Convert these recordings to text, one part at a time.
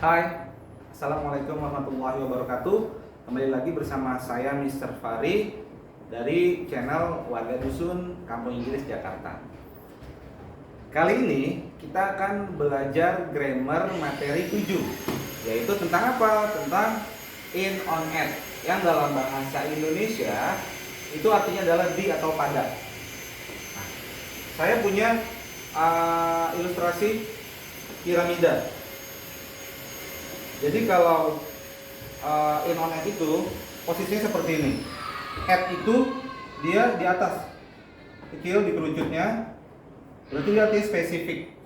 Hai, Assalamualaikum warahmatullahi wabarakatuh. Kembali lagi bersama saya Mr. Fari dari channel Warga Dusun Kampung Inggris Jakarta. Kali ini kita akan belajar grammar materi 7, yaitu tentang apa? Tentang in, on, at, yang dalam bahasa Indonesia itu artinya adalah di atau pada. Nah, saya punya ilustrasi piramida. Jadi kalau in, on, at itu posisinya seperti ini. At itu dia di atas, kecil di kerucutnya, berarti dia artinya spesifik.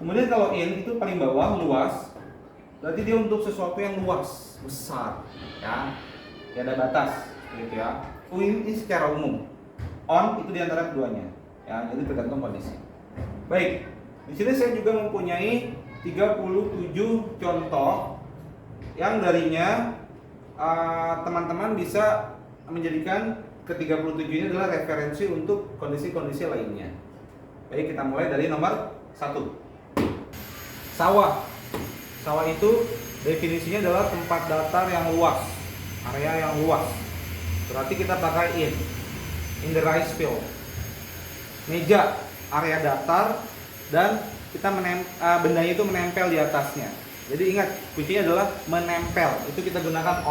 Kemudian kalau in itu paling bawah, luas, berarti dia untuk sesuatu yang luas, besar, ya. Dia ada batas, gitu ya. In ini secara umum. On itu di antara keduanya, ya. Jadi tergantung kondisi. Baik, di sini saya juga mempunyai 37 contoh yang darinya teman-teman bisa menjadikan ke-37 ini adalah referensi untuk kondisi-kondisi lainnya. Baik, kita mulai dari nomor 1. Sawah. Sawah itu definisinya adalah tempat datar yang luas, area yang luas. Berarti kita pakai in the rice field. Meja, area datar dan kita bendanya itu menempel di atasnya. Jadi ingat, kuncinya adalah menempel. Itu kita gunakan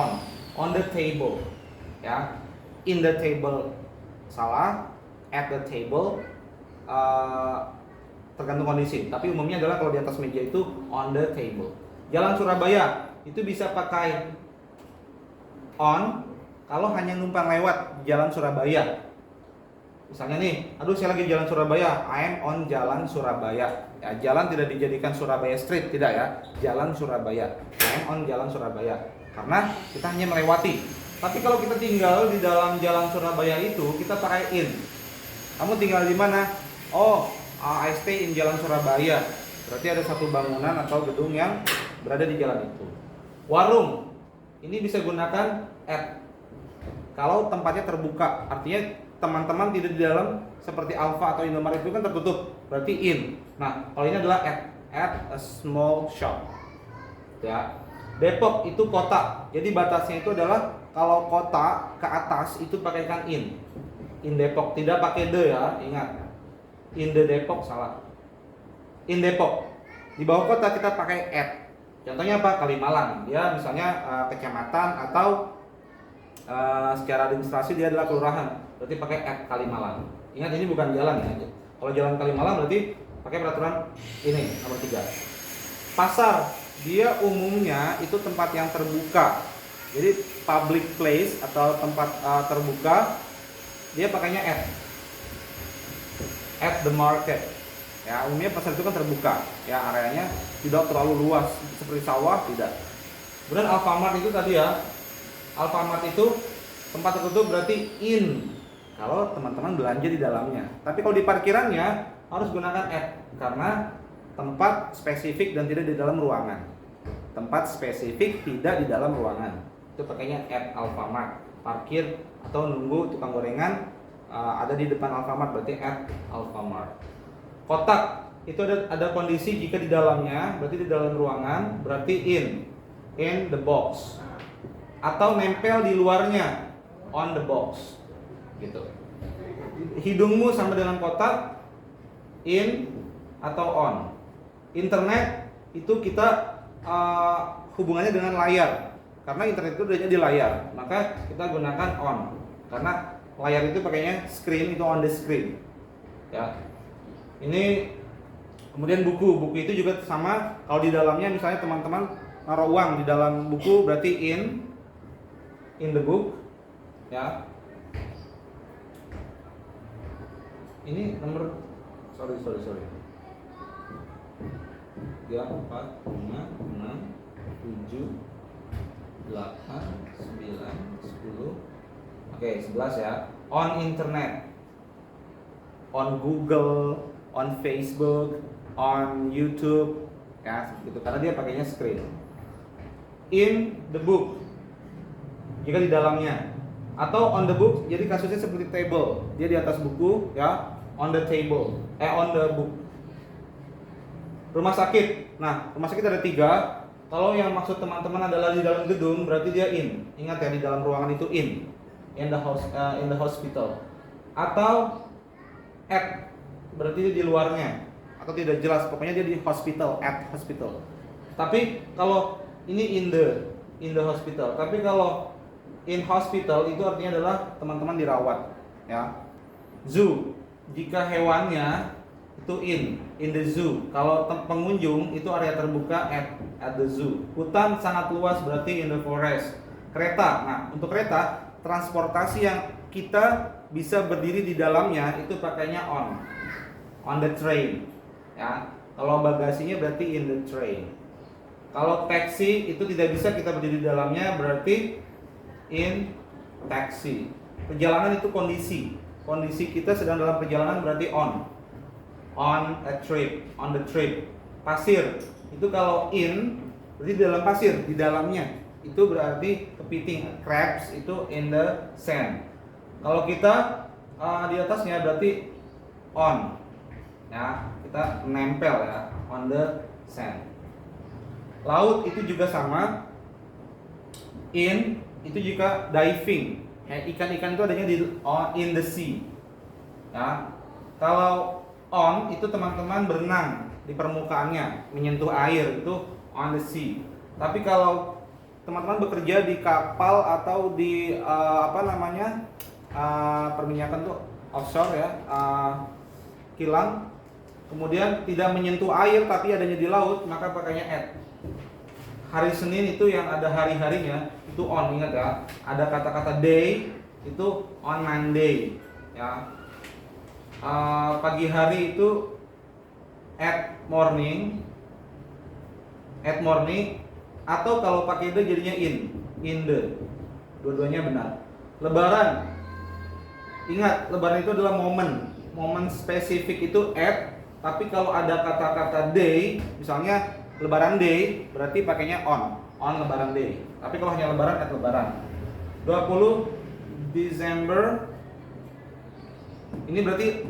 on the table, ya. In the table salah, at the table tergantung kondisi. Tapi umumnya adalah kalau di atas meja itu on the table. Jalan Surabaya itu bisa pakai on kalau hanya numpang lewat Jalan Surabaya. Misalnya nih, aduh saya lagi jalan Surabaya, I'm on Jalan Surabaya. Ya, jalan tidak dijadikan Surabaya Street, tidak ya. Jalan Surabaya, I'm on Jalan Surabaya. Karena kita hanya melewati. Tapi kalau kita tinggal di dalam Jalan Surabaya itu, kita pakai in. Kamu tinggal di mana? Oh, I stay in Jalan Surabaya. Berarti ada satu bangunan atau gedung yang berada di jalan itu. Warung, ini bisa gunakan at. Kalau tempatnya terbuka, artinya teman-teman tidak di dalam, seperti Alfa atau Indomaret itu kan tertutup, berarti in. Nah, kalau ini adalah at a small shop, ya. Depok itu kota, jadi batasnya itu adalah kalau kota ke atas itu pakaikan in Depok, tidak pakai the, ya, ingat. In the Depok salah. In Depok. Di bawah kota kita pakai at. Contohnya apa? Kalimalang, ya, misalnya kecamatan atau secara administrasi dia adalah kelurahan, berarti pakai at Kalimalang. Ingat, ini bukan jalan ya. Kalau jalan Kalimalang berarti pakai peraturan ini nomor 3. Pasar, dia umumnya itu tempat yang terbuka. Jadi public place atau tempat terbuka, dia pakainya at the market. Ya, umumnya pasar itu kan terbuka, ya, areanya tidak terlalu luas seperti sawah, tidak. Kemudian Alfamart itu tadi ya. Alfamart itu tempat tertutup, berarti in kalau teman-teman belanja di dalamnya. Tapi kalau di parkirannya harus gunakan at, karena tempat spesifik dan tidak di dalam ruangan. Tempat spesifik tidak di dalam ruangan, itu pakainya at Alfamart. Parkir atau nunggu tukang gorengan ada di depan Alfamart, berarti at Alfamart. Kotak itu ada kondisi jika di dalamnya, berarti di dalam ruangan, berarti in the box. Atau nempel di luarnya, on the box, gitu. Hidungmu sama dengan kotak, in atau on. Internet itu kita hubungannya dengan layar, karena internet itu adanya di layar, maka kita gunakan on, karena layar itu pakainya screen, itu on the screen, ya. Ini kemudian buku itu juga sama. Kalau di dalamnya misalnya teman-teman naruh uang di dalam buku, berarti in the book, ya. Ini nomor sorry 3, 4, 5, 6, 7, 8, 9, 10. Oke, 11 ya. On internet, on Google, on Facebook, on YouTube, ya, gitu. Karena dia pakainya screen. In the book, jika di dalamnya, atau on the book, jadi kasusnya seperti table, dia di atas buku, ya, on the table, on the book. Rumah sakit. Nah, rumah sakit ada 3. Kalau yang maksud teman-teman adalah di dalam gedung, berarti dia in. Ingat ya, di dalam ruangan itu in. In the hospital. Atau at, berarti dia di luarnya. Atau tidak jelas, pokoknya dia di hospital, at hospital. Tapi kalau ini in the hospital. Tapi kalau in hospital itu artinya adalah teman-teman dirawat, ya. Zoo, jika hewannya itu in the zoo. Kalau pengunjung itu area terbuka at the zoo. Hutan sangat luas berarti in the forest. Kereta. Nah, untuk kereta transportasi yang kita bisa berdiri di dalamnya itu pakainya on the train, ya. Kalau bagasinya berarti in the train. Kalau taksi itu tidak bisa kita berdiri di dalamnya, berarti in taxi. Perjalanan itu kondisi kita sedang dalam perjalanan berarti on the trip. Pasir itu kalau in berarti di dalam pasir, di dalamnya itu berarti kepiting. Crabs itu in the sand. Kalau kita di atasnya berarti on, ya, kita menempel ya, on the sand. Laut itu juga sama, in itu juga diving. Ya, ikan-ikan itu adanya in the sea, ya. Kalau on itu teman-teman berenang di permukaannya, menyentuh air, itu on the sea. Tapi kalau teman-teman bekerja di kapal atau di perminyakan tuh offshore ya, kilang, kemudian tidak menyentuh air tapi adanya di laut, maka pakainya at. Hari Senin itu yang ada hari-harinya itu on, ingat ya. Ada kata-kata day itu on Monday, ya. Pagi hari itu at morning, atau kalau pakai the jadinya in the. Dua-duanya benar. Lebaran, ingat, lebaran itu adalah momen spesifik itu at, tapi kalau ada kata-kata day, misalnya lebaran day, berarti pakainya on lebaran day. Tapi kalau hanya lebaran, at lebaran. 20 Desember, ini berarti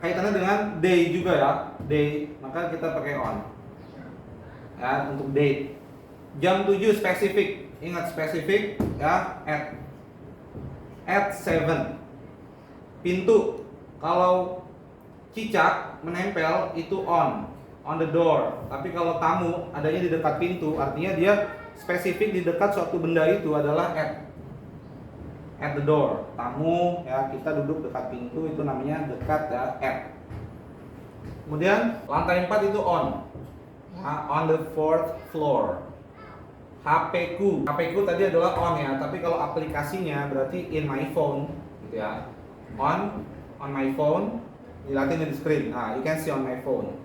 kaitannya dengan day juga ya, day, maka kita pakai on ya untuk date. Jam 7 spesifik, ingat spesifik ya, at 7. Pintu, kalau cicak menempel itu on the door. Tapi kalau tamu adanya di dekat pintu, artinya dia spesifik di dekat suatu benda itu adalah at the door. Tamu ya, kita duduk dekat pintu itu namanya dekat ya, at. Kemudian lantai 4 itu on the 4th floor. HP ku tadi adalah on ya, tapi kalau aplikasinya berarti in my phone gitu ya. On my phone, dilatih di screen. You can see on my phone.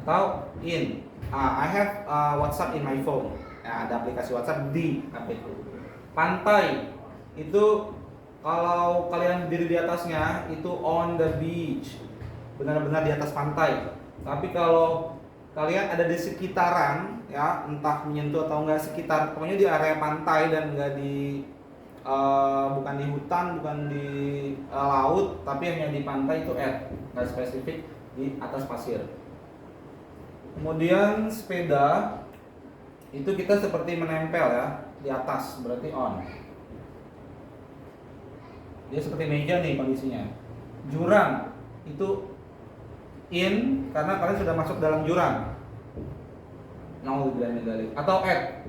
Atau in, I have WhatsApp in my phone. Ya, ada aplikasi WhatsApp di HP ku. Pantai itu kalau kalian berdiri di atasnya itu on the beach, benar-benar di atas pantai. Tapi kalau kalian ada di sekitaran ya, entah menyentuh atau enggak sekitar, pokoknya di area pantai dan enggak di bukan di hutan, bukan di laut, tapi hanya di pantai itu at, enggak spesifik di atas pasir. Kemudian sepeda itu kita seperti menempel ya di atas, berarti on. Dia seperti meja nih kondisinya. Jurang itu in karena kalian sudah masuk dalam jurang. Atau at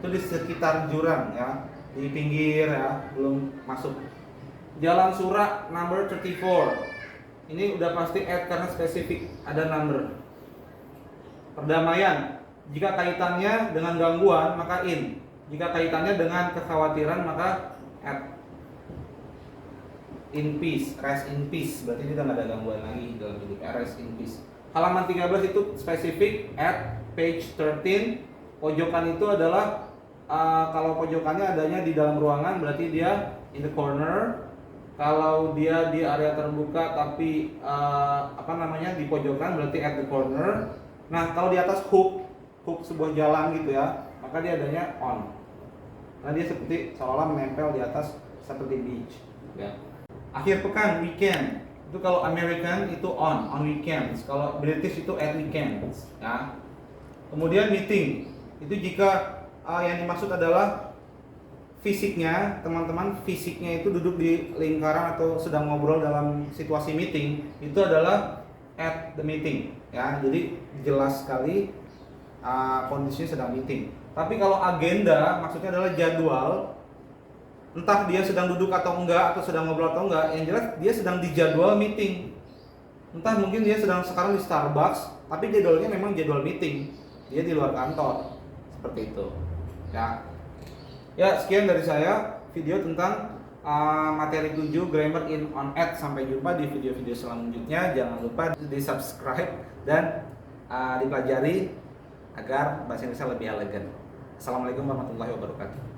itu di sekitar jurang ya, di pinggir ya, belum masuk. Jalan Surak number 34. Ini udah pasti at karena spesifik ada number. Perdamaian, jika kaitannya dengan gangguan maka in. Jika kaitannya dengan kekhawatiran maka at. In peace, rest in peace, berarti kita nggak ada gangguan lagi dalam hidup. Rest in peace. Halaman 13 itu spesifik at page 13. Pojokan itu adalah kalau pojokannya adanya di dalam ruangan berarti dia in the corner. Kalau dia di area terbuka tapi di pojokan berarti at the corner. Nah, kalau di atas hook sebuah jalan gitu ya, maka dia adanya on. Nah, dia seperti seolah menempel di atas seperti beach ya. Akhir pekan, weekend. Itu kalau American itu on weekends. Kalau British itu at weekends. Ya. Kemudian meeting itu jika yang dimaksud adalah fisiknya, teman-teman, fisiknya itu duduk di lingkaran atau sedang ngobrol dalam situasi meeting, itu adalah at the meeting. Ya, jadi jelas sekali kondisinya sedang meeting. Tapi kalau agenda maksudnya adalah jadwal, entah dia sedang duduk atau enggak, atau sedang ngobrol atau enggak, yang jelas dia sedang di jadwal meeting. Entah mungkin dia sedang sekarang di Starbucks, tapi jadwalnya memang jadwal meeting, dia di luar kantor, seperti itu. Ya sekian dari saya video tentang materi 7 grammar in on at. Sampai jumpa di video-video selanjutnya. Jangan lupa di subscribe dan dipelajari agar bahasa Indonesia lebih elegan. Assalamualaikum warahmatullahi wabarakatuh.